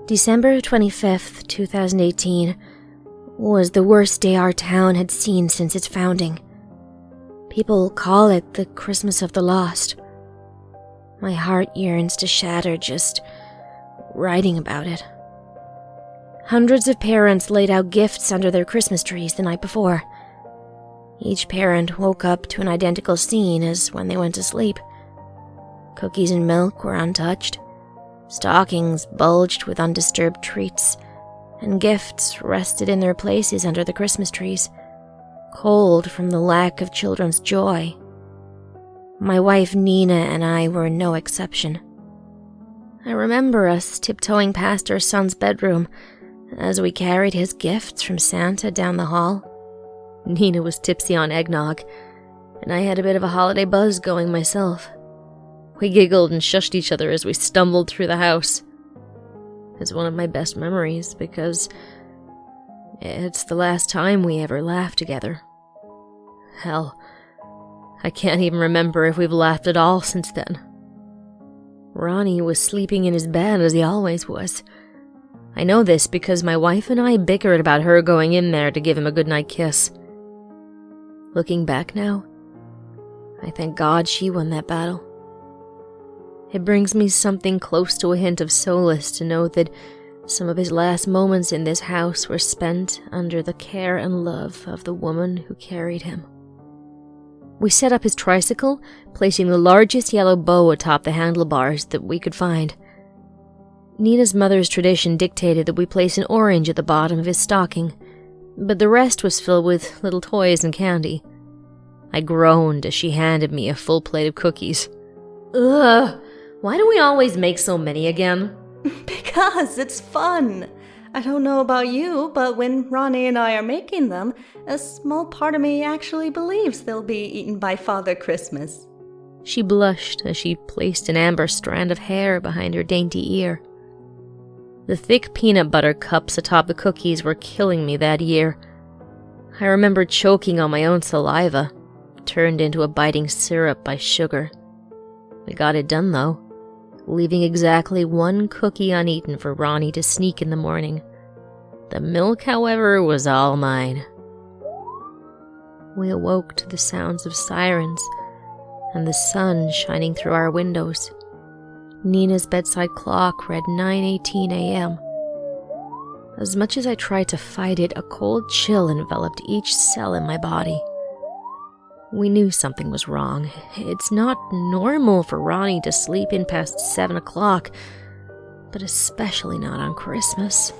December 25th, 2018 was the worst day our town had seen since its founding. People call it the Christmas of the Lost. My heart yearns to shatter just writing about it. Hundreds of parents laid out gifts under their Christmas trees the night before. Each parent woke up to an identical scene as when they went to sleep. Cookies and milk were untouched. Stockings bulged with undisturbed treats, and gifts rested in their places under the Christmas trees, cold from the lack of children's joy. My wife Nina and I were no exception. I remember us tiptoeing past our son's bedroom as we carried his gifts from Santa down the hall. Nina was tipsy on eggnog, and I had a bit of a holiday buzz going myself. We giggled and shushed each other as we stumbled through the house. It's one of my best memories because it's the last time we ever laughed together. Hell, I can't even remember if we've laughed at all since then. Ronnie was sleeping in his bed as he always was. I know this because my wife and I bickered about her going in there to give him a goodnight kiss. Looking back now, I thank God she won that battle. It brings me something close to a hint of solace to know that some of his last moments in this house were spent under the care and love of the woman who carried him. We set up his tricycle, placing the largest yellow bow atop the handlebars that we could find. Nina's mother's tradition dictated that we place an orange at the bottom of his stocking, but the rest was filled with little toys and candy. I groaned as she handed me a full plate of cookies. Ugh! Why do we always make so many again? Because it's fun. I don't know about you, but when Ronnie and I are making them, a small part of me actually believes they'll be eaten by Father Christmas. She blushed as she placed an amber strand of hair behind her dainty ear. The thick peanut butter cups atop the cookies were killing me that year. I remember choking on my own saliva, turned into a biting syrup by sugar. We got it done though, leaving exactly one cookie uneaten for Ronnie to sneak in the morning. The milk, however, was all mine. We awoke to the sounds of sirens and the sun shining through our windows. Nina's bedside clock read 9:18 a.m. As much as I tried to fight it, a cold chill enveloped each cell in my body. We knew something was wrong. It's not normal for Ronnie to sleep in past 7 o'clock, but especially not on Christmas.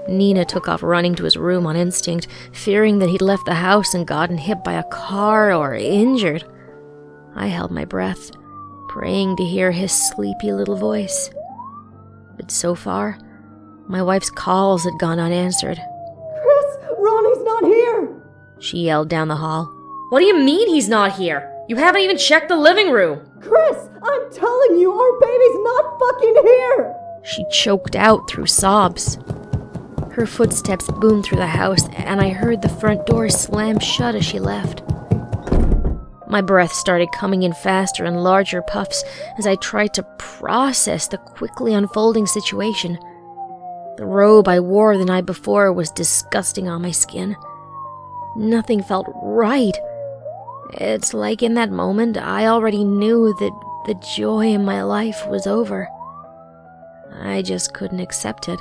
Nina took off running to his room on instinct, fearing that he'd left the house and gotten hit by a car or injured. I held my breath, praying to hear his sleepy little voice. But so far, my wife's calls had gone unanswered. Chris, Ronnie's not here! She yelled down the hall. What do you mean he's not here? You haven't even checked the living room. Chris, I'm telling you, our baby's not fucking here! She choked out through sobs. Her footsteps boomed through the house, and I heard the front door slam shut as she left. My breath started coming in faster and larger puffs as I tried to process the quickly unfolding situation. The robe I wore the night before was disgusting on my skin. Nothing felt right. It's like in that moment I already knew that the joy in my life was over. I just couldn't accept it.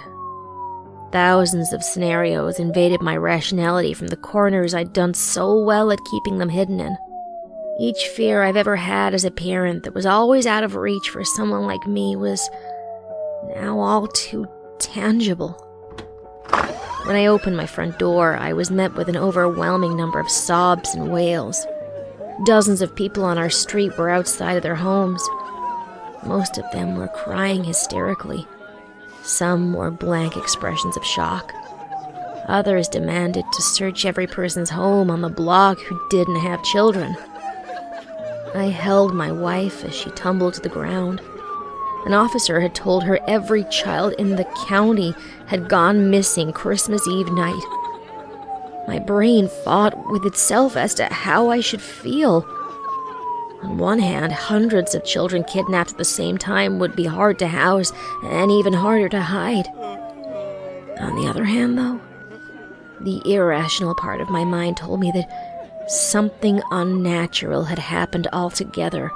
Thousands of scenarios invaded my rationality from the corners I'd done so well at keeping them hidden in. Each fear I've ever had as a parent that was always out of reach for someone like me was now all too tangible. When I opened my front door, I was met with an overwhelming number of sobs and wails. Dozens of people on our street were outside of their homes. Most of them were crying hysterically. Some wore blank expressions of shock. Others demanded to search every person's home on the block who didn't have children. I held my wife as she tumbled to the ground. An officer had told her every child in the county had gone missing Christmas Eve night. My brain fought with itself as to how I should feel. On one hand, hundreds of children kidnapped at the same time would be hard to house and even harder to hide. On the other hand, though, the irrational part of my mind told me that something unnatural had happened altogether,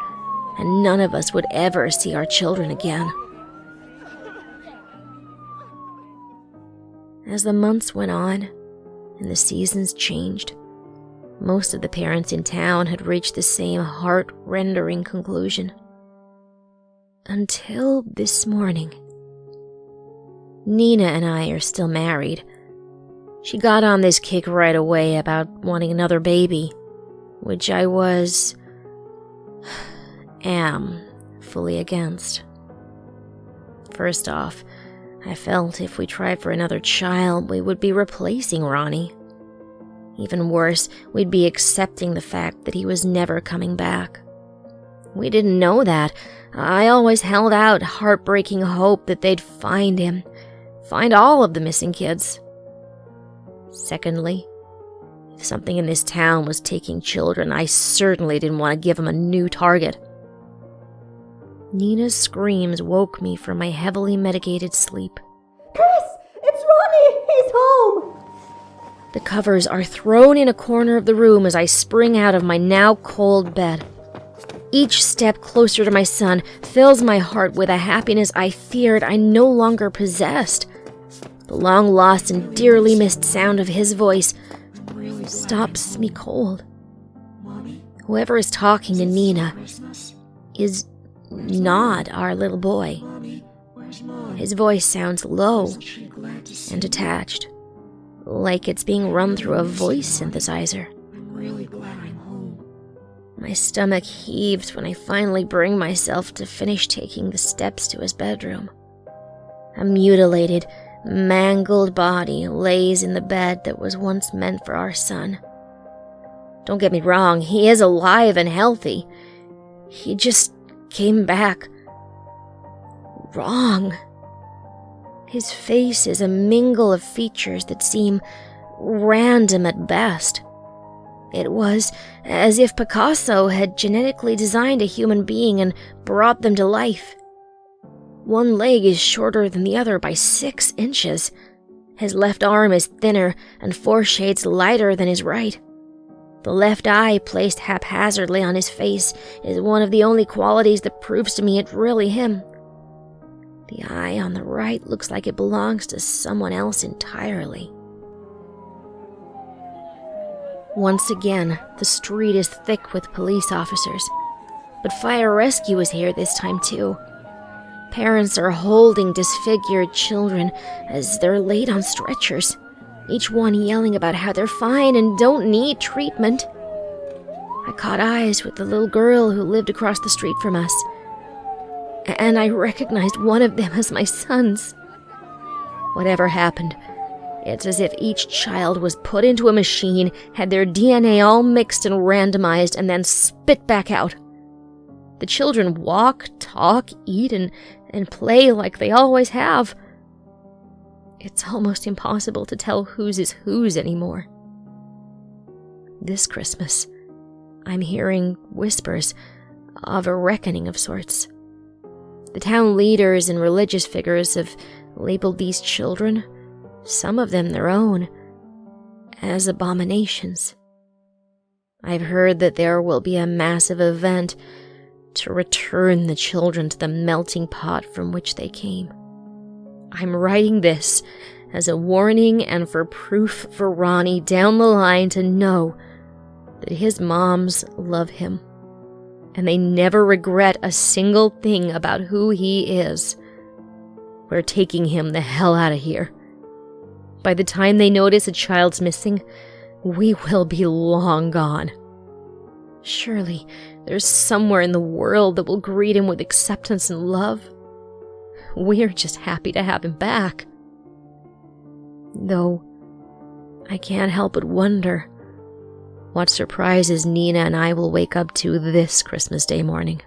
and none of us would ever see our children again. As the months went on and the seasons changed, most of the parents in town had reached the same heart-rending conclusion. Until this morning. Nina and I are still married. She got on this kick right away about wanting another baby, which I am fully against. First off, I felt if we tried for another child, we would be replacing Ronnie. Even worse, we'd be accepting the fact that he was never coming back. We didn't know that. I always held out heartbreaking hope that they'd find him, find all of the missing kids. Secondly, if something in this town was taking children, I certainly didn't want to give him a new target. Nina's screams woke me from my heavily medicated sleep. Chris, it's Ronnie! He's home! The covers are thrown in a corner of the room as I spring out of my now cold bed. Each step closer to my son fills my heart with a happiness I feared I no longer possessed. The long-lost and dearly missed sound of his voice stops me cold. Whoever is talking to Nina is not our little boy. His voice sounds low and detached, like it's being run through a voice synthesizer. My stomach heaves when I finally bring myself to finish taking the steps to his bedroom. A mutilated, mangled body lays in the bed that was once meant for our son. Don't get me wrong, he is alive and healthy. He just came back wrong. His face is a mingle of features that seem random at best. It was as if Picasso had genetically designed a human being and brought them to life. One leg is shorter than the other by 6 inches. His left arm is thinner and 4 shades lighter than his right. The left eye, placed haphazardly on his face, is one of the only qualities that proves to me it's really him. The eye on the right looks like it belongs to someone else entirely. Once again, the street is thick with police officers, but fire rescue is here this time too. Parents are holding disfigured children as they're laid on stretchers, each one yelling about how they're fine and don't need treatment. I caught eyes with the little girl who lived across the street from us, and I recognized one of them as my son's. Whatever happened, it's as if each child was put into a machine, had their DNA all mixed and randomized, and then spit back out. The children walk, talk, eat, and play like they always have. It's almost impossible to tell whose is whose anymore. This Christmas, I'm hearing whispers of a reckoning of sorts. The town leaders and religious figures have labeled these children, some of them their own, as abominations. I've heard that there will be a massive event to return the children to the melting pot from which they came. I'm writing this as a warning and for proof for Ronnie down the line to know that his moms love him, and they never regret a single thing about who he is. We're taking him the hell out of here. By the time they notice a child's missing, we will be long gone. Surely there's somewhere in the world that will greet him with acceptance and love. We're just happy to have him back. Though, I can't help but wonder what surprises Nina and I will wake up to this Christmas Day morning.